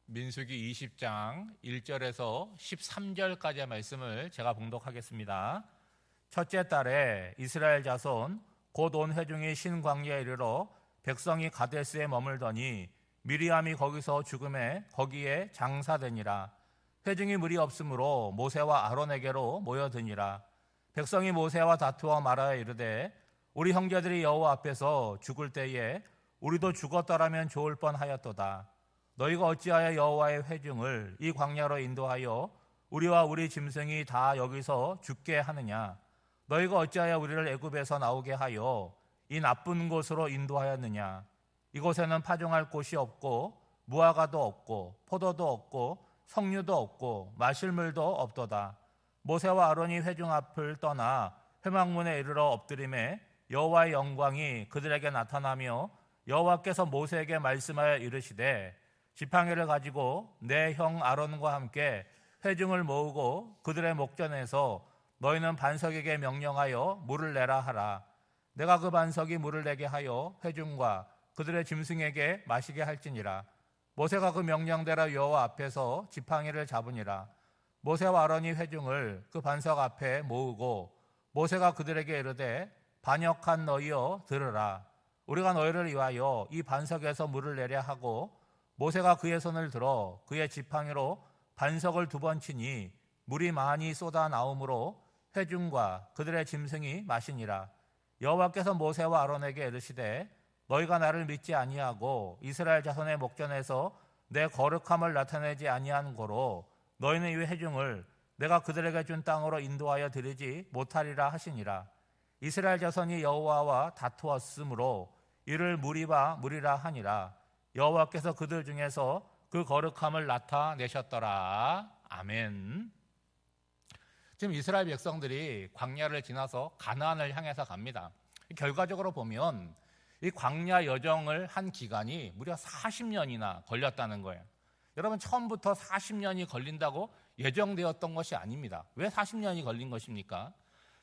민수기 20장 1절에서 13절까지의 말씀을 제가 봉독하겠습니다. 첫째 달에 이스라엘 자손 곧 온 회중이 신광야에 이르러 백성이 가데스에 머물더니 미리암이 거기서 죽음에 거기에 장사되니라. 회중이 무리 없으므로 모세와 아론에게로 모여드니라. 백성이 모세와 다투어 말하여 이르되 우리 형제들이 여호와 앞에서 죽을 때에 우리도 죽었더라면 좋을 뻔하였도다. 너희가 어찌하여 여호와의 회중을 이 광야로 인도하여 우리와 우리 짐승이 다 여기서 죽게 하느냐? 너희가 어찌하여 우리를 애굽에서 나오게 하여 이 나쁜 곳으로 인도하였느냐? 이곳에는 파종할 곳이 없고 무화과도 없고 포도도 없고 석류도 없고 마실 물도 없도다. 모세와 아론이 회중 앞을 떠나 회막문에 이르러 엎드림에 여호와의 영광이 그들에게 나타나며 여호와께서 모세에게 말씀하여 이르시되 지팡이를 가지고 내 형 아론과 함께 회중을 모으고 그들의 목전에서 너희는 반석에게 명령하여 물을 내라 하라. 내가 그 반석이 물을 내게 하여 회중과 그들의 짐승에게 마시게 할지니라. 모세가 그 명령대로 여호와 앞에서 지팡이를 잡으니라. 모세와 아론이 회중을 그 반석 앞에 모으고 모세가 그들에게 이르되 반역한 너희여 들으라. 우리가 너희를 위하여 이 반석에서 물을 내려 하고 모세가 그의 손을 들어 그의 지팡이로 반석을 2번 치니 물이 많이 쏟아 나오므로 회중과 그들의 짐승이 마시니라. 여호와께서 모세와 아론에게 이르시되 너희가 나를 믿지 아니하고 이스라엘 자손의 목전에서 내 거룩함을 나타내지 아니한 고로 너희는 이 회중을 내가 그들에게 준 땅으로 인도하여 드리지 못하리라 하시니라. 이스라엘 자손이 여호와와 다투었으므로 이를 무리라 하니라. 여호와께서 그들 중에서 그 거룩함을 나타내셨더라. 아멘. 지금 이스라엘 백성들이 광야를 지나서 가나안을 향해서 갑니다. 결과적으로 보면 이 광야 여정을 한 기간이 무려 40년이나 걸렸다는 거예요. 여러분, 처음부터 40년이 걸린다고 예정되었던 것이 아닙니다. 왜 40년이 걸린 것입니까?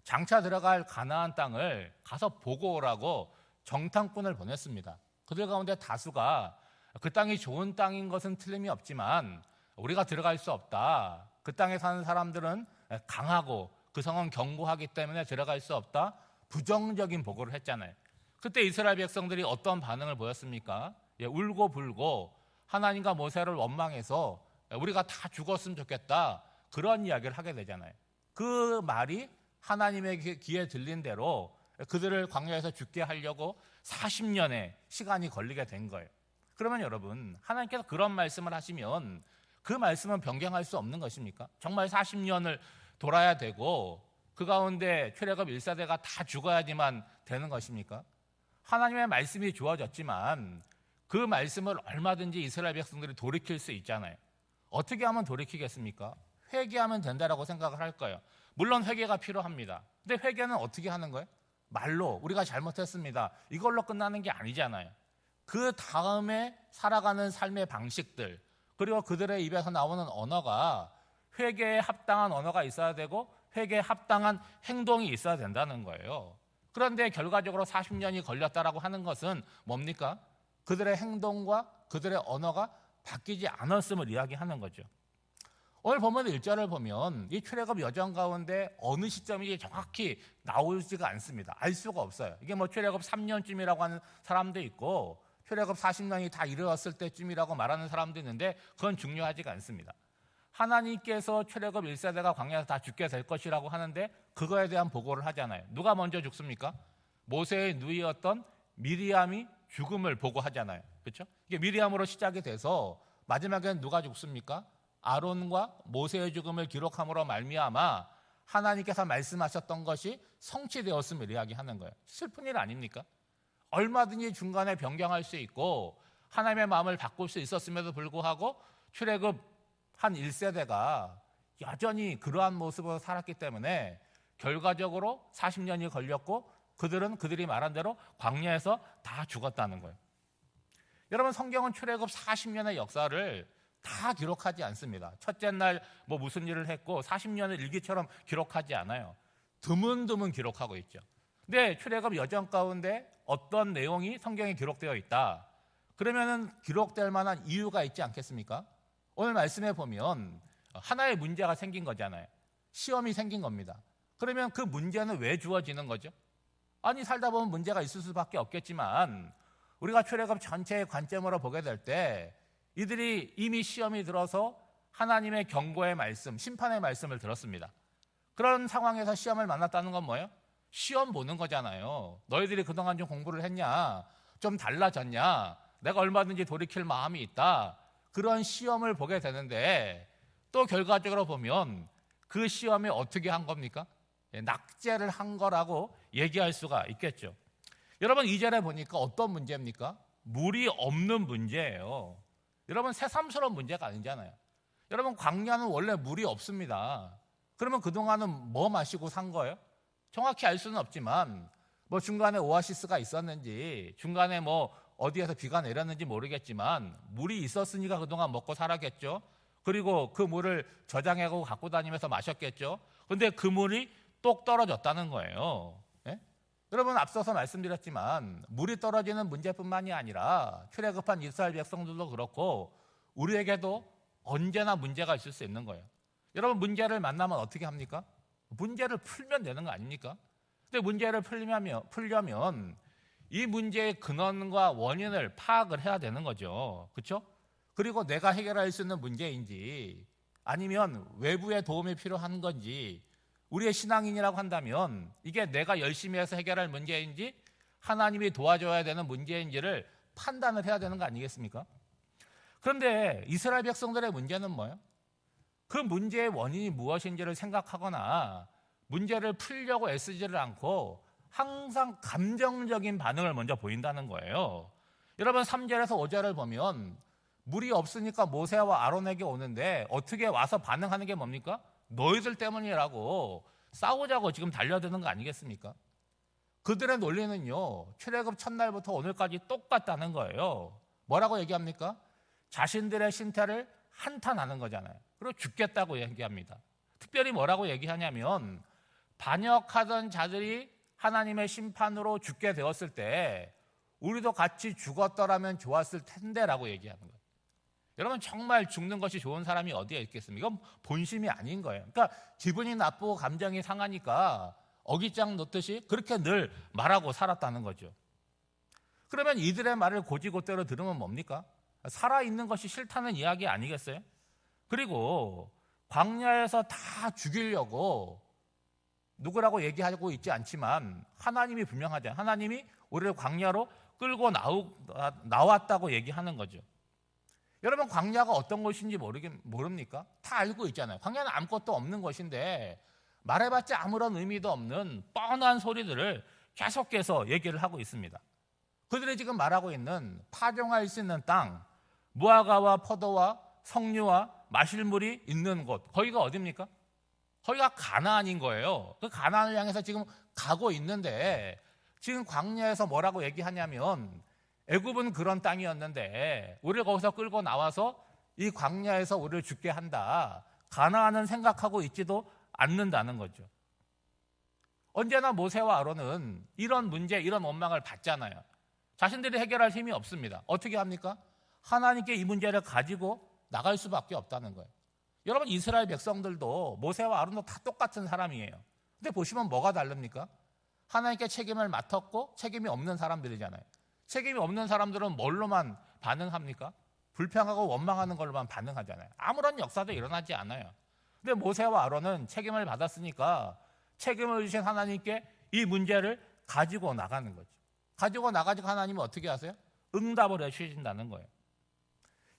장차 들어갈 가나안 땅을 가서 보고 오라고 정탐꾼을 보냈습니다. 그들 가운데 다수가 그 땅이 좋은 땅인 것은 틀림이 없지만 우리가 들어갈 수 없다. 그 땅에 사는 사람들은 강하고 그 성은 견고하기 때문에 들어갈 수 없다. 부정적인 보고를 했잖아요. 그때 이스라엘 백성들이 어떤 반응을 보였습니까? 울고 불고 하나님과 모세를 원망해서 우리가 다 죽었으면 좋겠다. 그런 이야기를 하게 되잖아요. 그 말이 하나님의 귀에 들린 대로 그들을 광야에서 죽게 하려고 40년의 시간이 걸리게 된 거예요. 그러면 여러분, 하나님께서 그런 말씀을 하시면 그 말씀은 변경할 수 없는 것입니까? 정말 40년을 돌아야 되고 그 가운데 출애굽 1세대가 다 죽어야지만 되는 것입니까? 하나님의 말씀이 주어졌지만 그 말씀을 얼마든지 이스라엘 백성들이 돌이킬 수 있잖아요. 어떻게 하면 돌이키겠습니까? 회개하면 된다라고 생각을 할 거예요. 물론 회개가 필요합니다. 근데 회개는 어떻게 하는 거예요? 말로 우리가 잘못했습니다. 이걸로 끝나는 게 아니잖아요. 그 다음에 살아가는 삶의 방식들, 그리고 그들의 입에서 나오는 언어가 회개에 합당한 언어가 있어야 되고 회개에 합당한 행동이 있어야 된다는 거예요. 그런데 결과적으로 40년이 걸렸다라고 하는 것은 뭡니까? 그들의 행동과 그들의 언어가 바뀌지 않았음을 이야기하는 거죠. 오늘 보면 1절을 보면 이 출애굽 여정 가운데 어느 시점이 정확히 나오지가 않습니다. 알 수가 없어요. 이게 뭐 출애굽 3년쯤이라고 하는 사람도 있고 출애굽 40년이 다 이르렀을 때쯤이라고 말하는 사람도 있는데 그건 중요하지가 않습니다. 하나님께서 출애굽 1세대가 광야에서 다 죽게 될 것이라고 하는데 그거에 대한 보고를 하잖아요. 누가 먼저 죽습니까? 모세의 누이였던 미리암이 죽음을 보고하잖아요. 그렇죠? 이게 미리암으로 시작이 돼서 마지막에는 누가 죽습니까? 아론과 모세의 죽음을 기록함으로 말미암아 하나님께서 말씀하셨던 것이 성취되었음을 이야기하는 거예요. 슬픈 일 아닙니까? 얼마든지 중간에 변경할 수 있고 하나님의 마음을 바꿀 수 있었음에도 불구하고 출애굽 한 1세대가 여전히 그러한 모습으로 살았기 때문에 결과적으로 40년이 걸렸고 그들은 그들이 말한 대로 광야에서 다 죽었다는 거예요. 여러분, 성경은 출애굽 40년의 역사를 다 기록하지 않습니다. 첫째 날 뭐 무슨 일을 했고 40년을 일기처럼 기록하지 않아요. 드문드문 기록하고 있죠. 근데 출애굽 여정 가운데 어떤 내용이 성경에 기록되어 있다. 그러면은 기록될 만한 이유가 있지 않겠습니까? 오늘 말씀해 보면 하나의 문제가 생긴 거잖아요. 시험이 생긴 겁니다. 그러면 그 문제는 왜 주어지는 거죠? 아니, 살다 보면 문제가 있을 수밖에 없겠지만 우리가 출애굽 전체의 관점으로 보게 될 때 이들이 이미 시험이 들어서 하나님의 경고의 말씀, 심판의 말씀을 들었습니다. 그런 상황에서 시험을 만났다는 건 뭐예요? 시험 보는 거잖아요. 너희들이 그동안 좀 공부를 했냐? 좀 달라졌냐? 내가 얼마든지 돌이킬 마음이 있다. 그런 시험을 보게 되는데 또 결과적으로 보면 그 시험에 어떻게 한 겁니까? 낙제를 한 거라고 얘기할 수가 있겠죠. 여러분, 2절에 보니까 어떤 문제입니까? 물이 없는 문제예요. 여러분, 새삼스러운 문제가 아니잖아요. 여러분, 광야는 원래 물이 없습니다. 그러면 그동안은 뭐 마시고 산 거예요? 정확히 알 수는 없지만 뭐 중간에 오아시스가 있었는지 중간에 뭐 어디에서 비가 내렸는지 모르겠지만 물이 있었으니까 그동안 먹고 살았겠죠. 그리고 그 물을 저장하고 갖고 다니면서 마셨겠죠. 그런데 그 물이 똑 떨어졌다는 거예요. 예? 여러분, 앞서서 말씀드렸지만 물이 떨어지는 문제뿐만이 아니라 출애굽한 이스라엘 백성들도 그렇고 우리에게도 언제나 문제가 있을 수 있는 거예요. 여러분, 문제를 만나면 어떻게 합니까? 문제를 풀면 되는 거 아닙니까? 근데 문제를 풀려면 이 문제의 근원과 원인을 파악을 해야 되는 거죠. 그렇죠? 그리고 내가 해결할 수 있는 문제인지 아니면 외부의 도움이 필요한 건지, 우리의 신앙인이라고 한다면 이게 내가 열심히 해서 해결할 문제인지 하나님이 도와줘야 되는 문제인지를 판단을 해야 되는 거 아니겠습니까? 그런데 이스라엘 백성들의 문제는 뭐예요? 그 문제의 원인이 무엇인지를 생각하거나 문제를 풀려고 애쓰지를 않고 항상 감정적인 반응을 먼저 보인다는 거예요. 여러분, 3절에서 5절을 보면 물이 없으니까 모세와 아론에게 오는데 어떻게 와서 반응하는 게 뭡니까? 너희들 때문이라고 싸우자고 지금 달려드는 거 아니겠습니까? 그들의 논리는요, 출애굽 첫날부터 오늘까지 똑같다는 거예요. 뭐라고 얘기합니까? 자신들의 신태를 한탄하는 거잖아요. 그리고 죽겠다고 얘기합니다. 특별히 뭐라고 얘기하냐면 반역하던 자들이 하나님의 심판으로 죽게 되었을 때 우리도 같이 죽었더라면 좋았을 텐데라고 얘기하는 거예요. 여러분, 정말 죽는 것이 좋은 사람이 어디에 있겠습니까? 이건 본심이 아닌 거예요. 그러니까 기분이 나쁘고 감정이 상하니까 어깃장 놓듯이 그렇게 늘 말하고 살았다는 거죠. 그러면 이들의 말을 고지고대로 들으면 뭡니까? 살아있는 것이 싫다는 이야기 아니겠어요? 그리고 광야에서 다 죽이려고 누구라고 얘기하고 있지 않지만 하나님이 분명하잖아요. 하나님이 우리를 광야로 끌고 나왔다고 얘기하는 거죠. 여러분, 광야가 어떤 곳인지 모릅니까? 다 알고 있잖아요. 광야는 아무것도 없는 곳인데 말해봤자 아무런 의미도 없는 뻔한 소리들을 계속해서 얘기를 하고 있습니다. 그들이 지금 말하고 있는 파종할 수 있는 땅, 무화과와 포도와 석류와 마실 물이 있는 곳, 거기가 어디입니까? 거기가 가나안인 거예요. 그 가나안을 향해서 지금 가고 있는데 지금 광야에서 뭐라고 얘기하냐면 애굽은 그런 땅이었는데 우리를 거기서 끌고 나와서 이 광야에서 우리를 죽게 한다. 가나안은 생각하고 있지도 않는다는 거죠. 언제나 모세와 아론은 이런 문제, 이런 원망을 받잖아요. 자신들이 해결할 힘이 없습니다. 어떻게 합니까? 하나님께 이 문제를 가지고 나갈 수밖에 없다는 거예요. 여러분, 이스라엘 백성들도 모세와 아론도 다 똑같은 사람이에요. 근데 보시면 뭐가 다릅니까? 하나님께 책임을 맡았고 책임이 없는 사람들이잖아요. 책임이 없는 사람들은 뭘로만 반응합니까? 불평하고 원망하는 걸로만 반응하잖아요. 아무런 역사도 일어나지 않아요. 근데 모세와 아론은 책임을 받았으니까 책임을 주신 하나님께 이 문제를 가지고 나가는 거죠. 가지고 나가지고 하나님은 어떻게 하세요? 응답을 해주신다는 거예요.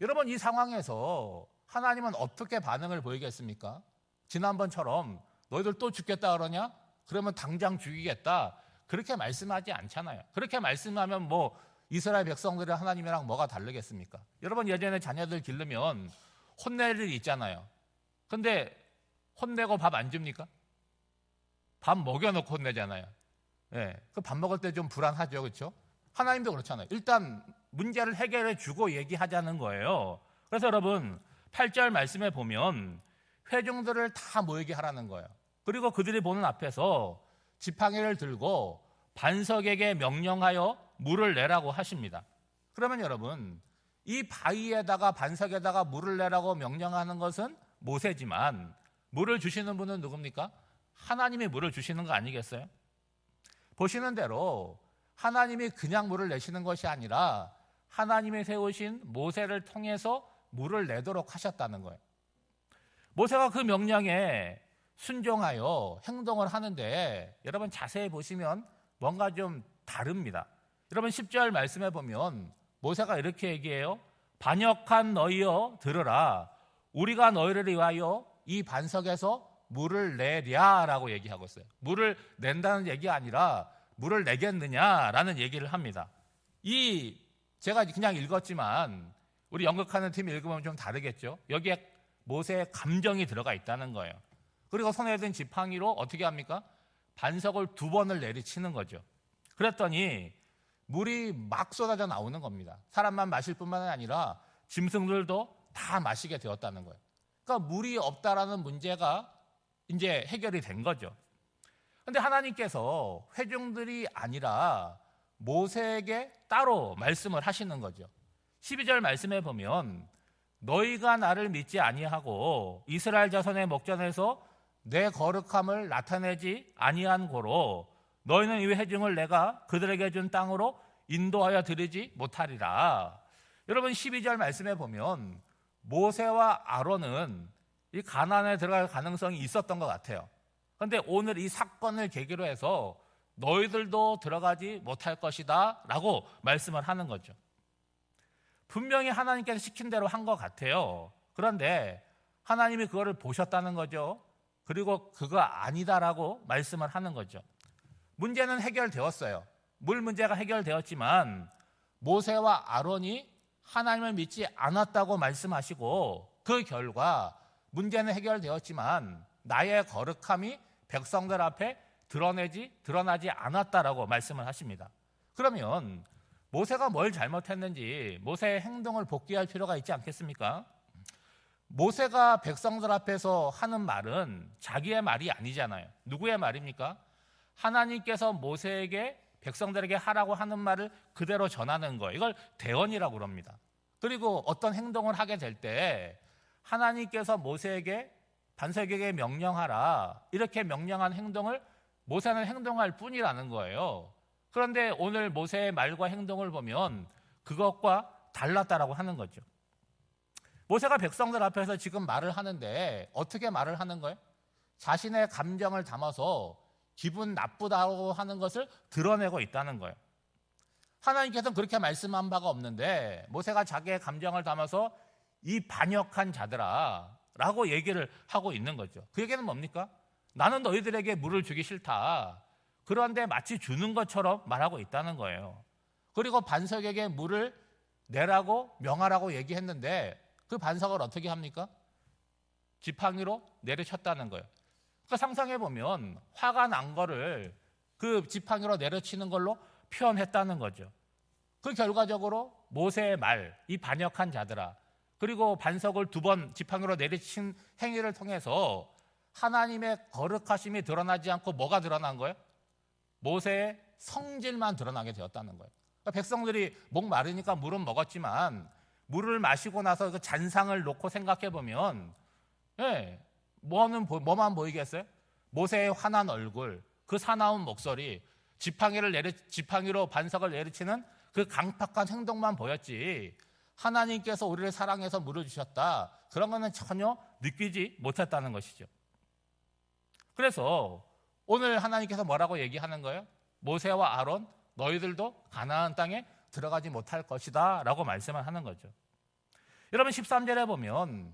여러분, 이 상황에서 하나님은 어떻게 반응을 보이겠습니까? 지난번처럼 너희들 또 죽겠다 그러냐? 그러면 당장 죽이겠다. 그렇게 말씀하지 않잖아요. 그렇게 말씀하면 뭐 이스라엘 백성들이 하나님이랑 뭐가 다르겠습니까? 여러분, 예전에 자녀들 기르면 혼낼 일이 있잖아요. 근데 혼내고 밥 안 줍니까? 밥 먹여놓고 혼내잖아요. 예, 그 밥 먹을 때 좀 불안하죠, 그렇죠? 하나님도 그렇잖아요. 일단 문제를 해결해 주고 얘기하자는 거예요. 그래서 여러분, 8절 말씀에 보면 회중들을 다 모이게 하라는 거예요. 그리고 그들이 보는 앞에서 지팡이를 들고 반석에게 명령하여 물을 내라고 하십니다. 그러면 여러분, 이 바위에다가 반석에다가 물을 내라고 명령하는 것은 모세지만 물을 주시는 분은 누굽니까? 하나님이 물을 주시는 거 아니겠어요? 보시는 대로 하나님이 그냥 물을 내시는 것이 아니라 하나님이 세우신 모세를 통해서 물을 내도록 하셨다는 거예요. 모세가 그 명령에 순종하여 행동을 하는데 여러분 자세히 보시면 뭔가 좀 다릅니다. 여러분 10절 말씀해 보면 모세가 이렇게 얘기해요. 반역한 너희여 들으라. 우리가 너희를 위하여 이 반석에서 물을 내랴라고 얘기하고 있어요. 물을 낸다는 얘기가 아니라 물을 내겠느냐라는 얘기를 합니다. 제가 그냥 읽었지만 우리 연극하는 팀이 읽으면 좀 다르겠죠. 여기에 모세의 감정이 들어가 있다는 거예요. 그리고 손에 든 지팡이로 어떻게 합니까? 반석을 2번을 내리치는 거죠. 그랬더니 물이 막 쏟아져 나오는 겁니다. 사람만 마실 뿐만 아니라 짐승들도 다 마시게 되었다는 거예요. 그러니까 물이 없다라는 문제가 이제 해결이 된 거죠. 그런데 하나님께서 회중들이 아니라 모세에게 따로 말씀을 하시는 거죠. 12절 말씀에 보면 너희가 나를 믿지 아니하고 이스라엘 자손의 목전에서 내 거룩함을 나타내지 아니한 고로 너희는 이 회중을 내가 그들에게 준 땅으로 인도하여 드리지 못하리라. 여러분 12절 말씀에 보면 모세와 아론은 이 가나안에 들어갈 가능성이 있었던 것 같아요. 그런데 오늘 이 사건을 계기로 해서 너희들도 들어가지 못할 것이다 라고 말씀을 하는 거죠. 분명히 하나님께서 시킨 대로 한 것 같아요. 그런데 하나님이 그거를 보셨다는 거죠. 그리고 그거 아니다라고 말씀을 하는 거죠. 문제는 해결되었어요. 물 문제가 해결되었지만 모세와 아론이 하나님을 믿지 않았다고 말씀하시고 그 결과 문제는 해결되었지만 나의 거룩함이 백성들 앞에 드러나지 않았다라고 말씀을 하십니다. 그러면 모세가 뭘 잘못했는지 모세의 행동을 복귀할 필요가 있지 않겠습니까? 모세가 백성들 앞에서 하는 말은 자기의 말이 아니잖아요. 누구의 말입니까? 하나님께서 모세에게 백성들에게 하라고 하는 말을 그대로 전하는 거예요. 이걸 대언이라고 합니다. 그리고 어떤 행동을 하게 될 때 하나님께서 모세에게 반석에게 명령하라 이렇게 명령한 행동을 모세는 행동할 뿐이라는 거예요. 그런데 오늘 모세의 말과 행동을 보면 그것과 달랐다라고 하는 거죠. 모세가 백성들 앞에서 지금 말을 하는데 어떻게 말을 하는 거예요? 자신의 감정을 담아서 기분 나쁘다고 하는 것을 드러내고 있다는 거예요. 하나님께서는 그렇게 말씀한 바가 없는데 모세가 자기의 감정을 담아서 이 반역한 자들아 라고 얘기를 하고 있는 거죠. 그 얘기는 뭡니까? 나는 너희들에게 물을 주기 싫다. 그런데 마치 주는 것처럼 말하고 있다는 거예요. 그리고 반석에게 물을 내라고 명하라고 얘기했는데 그 반석을 어떻게 합니까? 지팡이로 내려쳤다는 거예요. 그러니까 상상해 보면 화가 난 거를 그 지팡이로 내려치는 걸로 표현했다는 거죠. 그 결과적으로 모세의 말, 이 반역한 자들아, 그리고 반석을 2번 지팡이로 내리친 행위를 통해서 하나님의 거룩하심이 드러나지 않고 뭐가 드러난 거예요? 모세의 성질만 드러나게 되었다는 거예요. 그러니까 백성들이 목 마르니까 물은 먹었지만 물을 마시고 나서 그 잔상을 놓고 생각해 보면 뭐만 보이겠어요? 모세의 환한 얼굴, 그 사나운 목소리, 지팡이로 반석을 내리치는 그 강팍한 행동만 보였지 하나님께서 우리를 사랑해서 물을 주셨다 그런 거는 전혀 느끼지 못했다는 것이죠. 그래서 오늘 하나님께서 뭐라고 얘기하는 거예요? 모세와 아론 너희들도 가나안 땅에 들어가지 못할 것이다 라고 말씀을 하는 거죠. 여러분 13절에 보면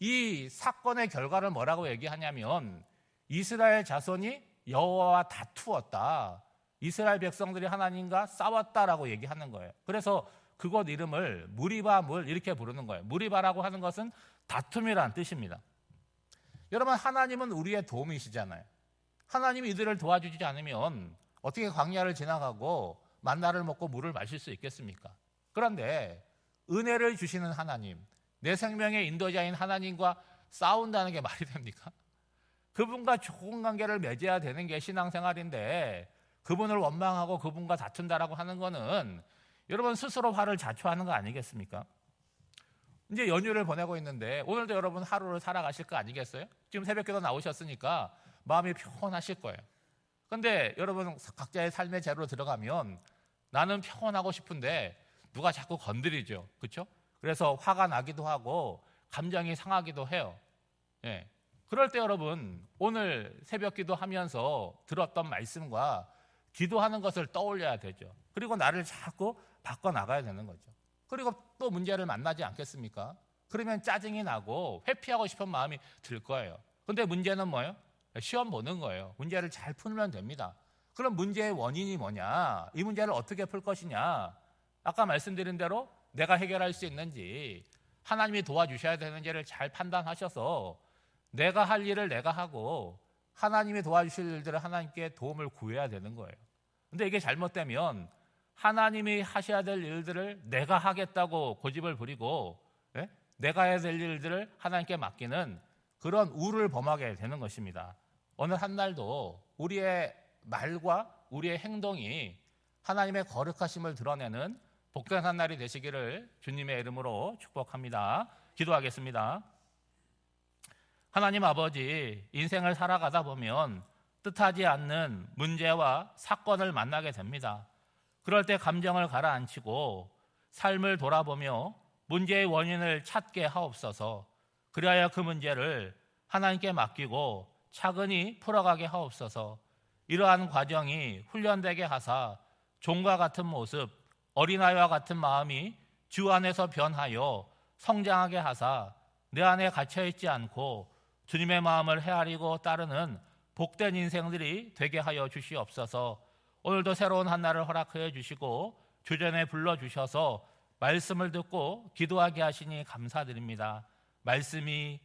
이 사건의 결과를 뭐라고 얘기하냐면 이스라엘 자손이 여호와와 다투었다. 이스라엘 백성들이 하나님과 싸웠다라고 얘기하는 거예요. 그래서 그곳 이름을 무리바 물 이렇게 부르는 거예요. 무리바라고 하는 것은 다툼이라는 뜻입니다. 여러분 하나님은 우리의 도움이시잖아요. 하나님이 이들을 도와주지 않으면 어떻게 광야를 지나가고 만나를 먹고 물을 마실 수 있겠습니까? 그런데 은혜를 주시는 하나님, 내 생명의 인도자인 하나님과 싸운다는 게 말이 됩니까? 그분과 좋은 관계를 맺어야 되는 게 신앙생활인데 그분을 원망하고 그분과 다툰다라고 하는 거는 여러분 스스로 화를 자초하는 거 아니겠습니까? 이제 연휴를 보내고 있는데 오늘도 여러분 하루를 살아가실 거 아니겠어요? 지금 새벽기도 나오셨으니까 마음이 평온하실 거예요. 근데 여러분 각자의 삶의 제로로 들어가면 나는 평온하고 싶은데 누가 자꾸 건드리죠. 그렇죠? 그래서 화가 나기도 하고 감정이 상하기도 해요. 예. 그럴 때 여러분 오늘 새벽기도 하면서 들었던 말씀과 기도하는 것을 떠올려야 되죠. 그리고 나를 자꾸 바꿔나가야 되는 거죠. 그리고 또 문제를 만나지 않겠습니까? 그러면 짜증이 나고 회피하고 싶은 마음이 들 거예요. 근데 문제는 뭐예요? 시험 보는 거예요. 문제를 잘 풀면 됩니다. 그럼 문제의 원인이 뭐냐? 이 문제를 어떻게 풀 것이냐? 아까 말씀드린 대로 내가 해결할 수 있는지, 하나님이 도와주셔야 되는지를 잘 판단하셔서 내가 할 일을 내가 하고 하나님이 도와주실 일들을 하나님께 도움을 구해야 되는 거예요. 근데 이게 잘못되면 하나님이 하셔야 될 일들을 내가 하겠다고 고집을 부리고, 예? 내가 해야 될 일들을 하나님께 맡기는 그런 우를 범하게 되는 것입니다. 오늘 한 날도 우리의 말과 우리의 행동이 하나님의 거룩하심을 드러내는 복된 한 날이 되시기를 주님의 이름으로 축복합니다. 기도하겠습니다. 하나님 아버지, 인생을 살아가다 보면 뜻하지 않는 문제와 사건을 만나게 됩니다. 그럴 때 감정을 가라앉히고 삶을 돌아보며 문제의 원인을 찾게 하옵소서. 그리하여 그 문제를 하나님께 맡기고 차근히 풀어가게 하옵소서. 이러한 과정이 훈련되게 하사 종과 같은 모습, 어린아이와 같은 마음이 주 안에서 변하여 성장하게 하사 내 안에 갇혀있지 않고 주님의 마음을 헤아리고 따르는 복된 인생들이 되게 하여 주시옵소서. 오늘도 새로운 한 날을 허락하여 주시고 주전에 불러주셔서 말씀을 듣고 기도하게 하시니 감사드립니다. 말씀을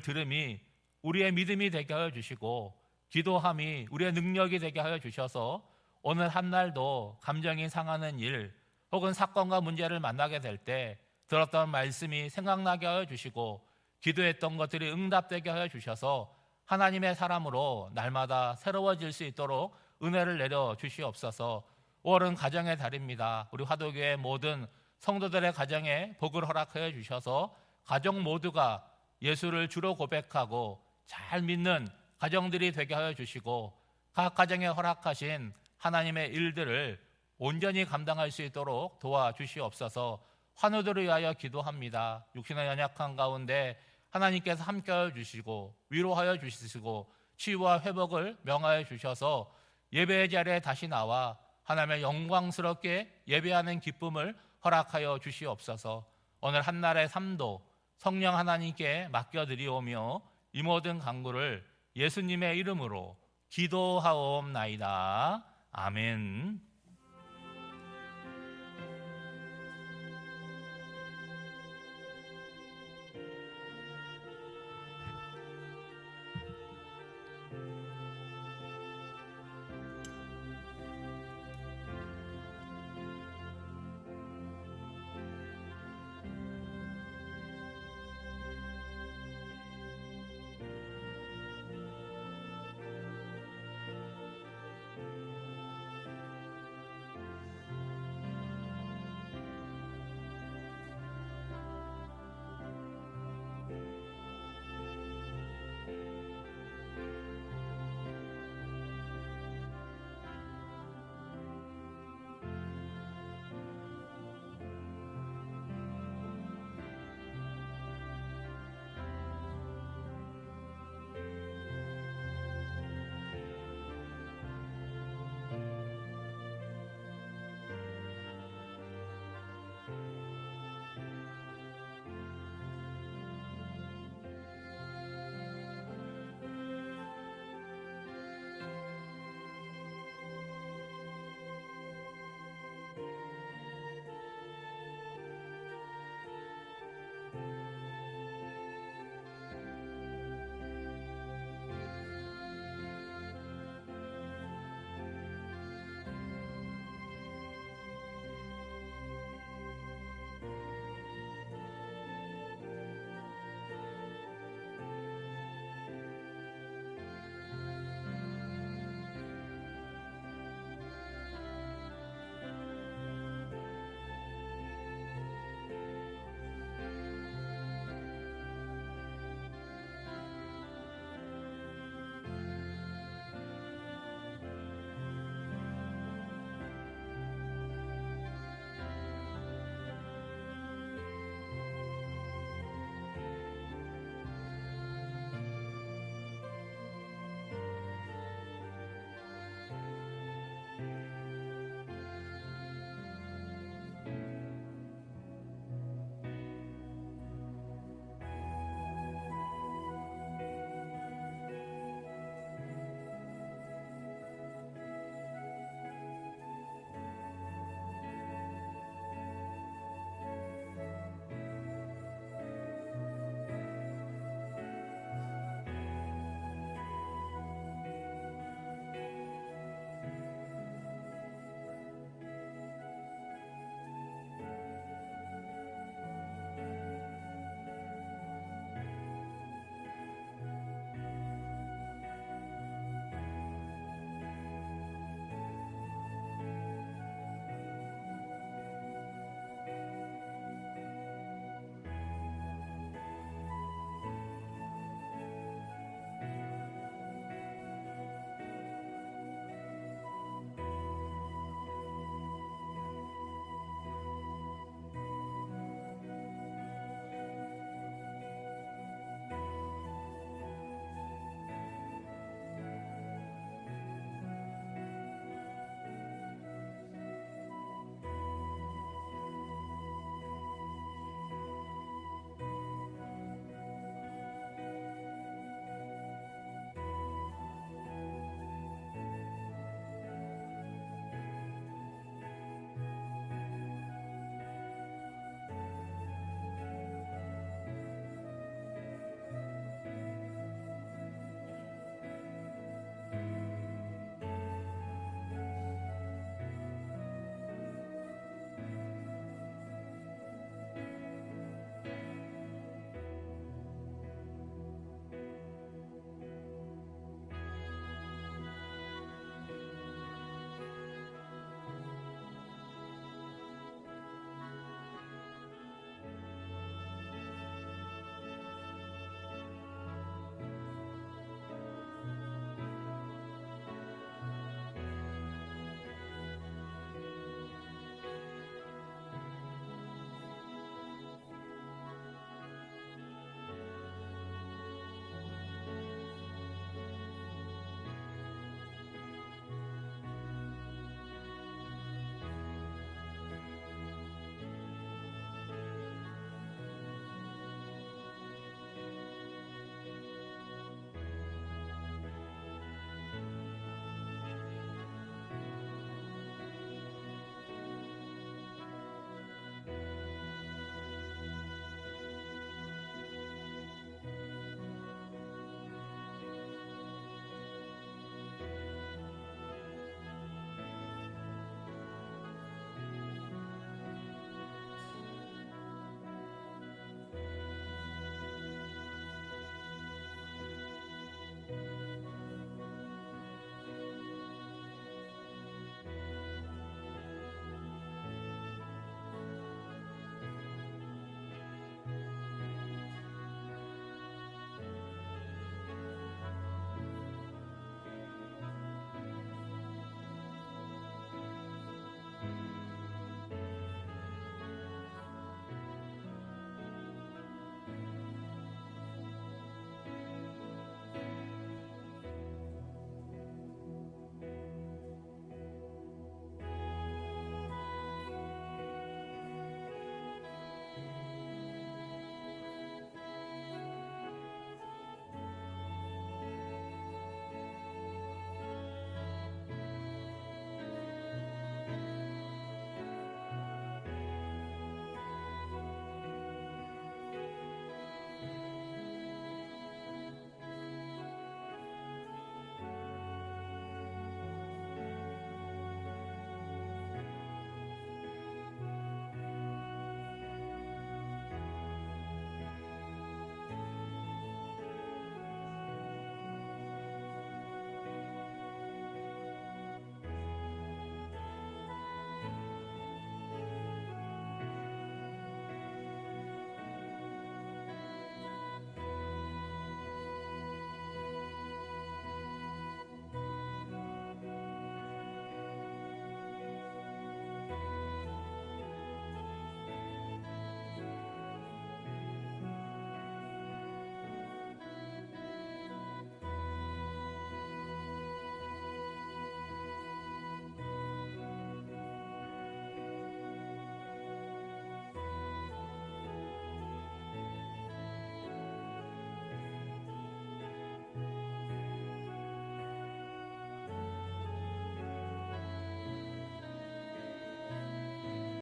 들음이 우리의 믿음이 되게 하여 주시고 기도함이 우리의 능력이 되게 하여 주셔서 오늘 한 날도 감정이 상하는 일 혹은 사건과 문제를 만나게 될 때 들었던 말씀이 생각나게 하여 주시고 기도했던 것들이 응답되게 하여 주셔서 하나님의 사람으로 날마다 새로워질 수 있도록 은혜를 내려 주시옵소서. 5월은 가정의 달입니다. 우리 화도교회 모든 성도들의 가정에 복을 허락하여 주셔서 가정 모두가 예수를 주로 고백하고 잘 믿는 가정들이 되게 하여 주시고 각 가정에 허락하신 하나님의 일들을 온전히 감당할 수 있도록 도와주시옵소서. 환우들을 위하여 기도합니다. 육신의 연약한 가운데 하나님께서 함께하여 주시고 위로하여 주시고 치유와 회복을 명하여 주셔서 예배의 자리에 다시 나와 하나님의 영광스럽게 예배하는 기쁨을 허락하여 주시옵소서. 오늘 한날의 삶도 성령 하나님께 맡겨드리오며 이 모든 간구를 예수님의 이름으로 기도하옵나이다. 아멘.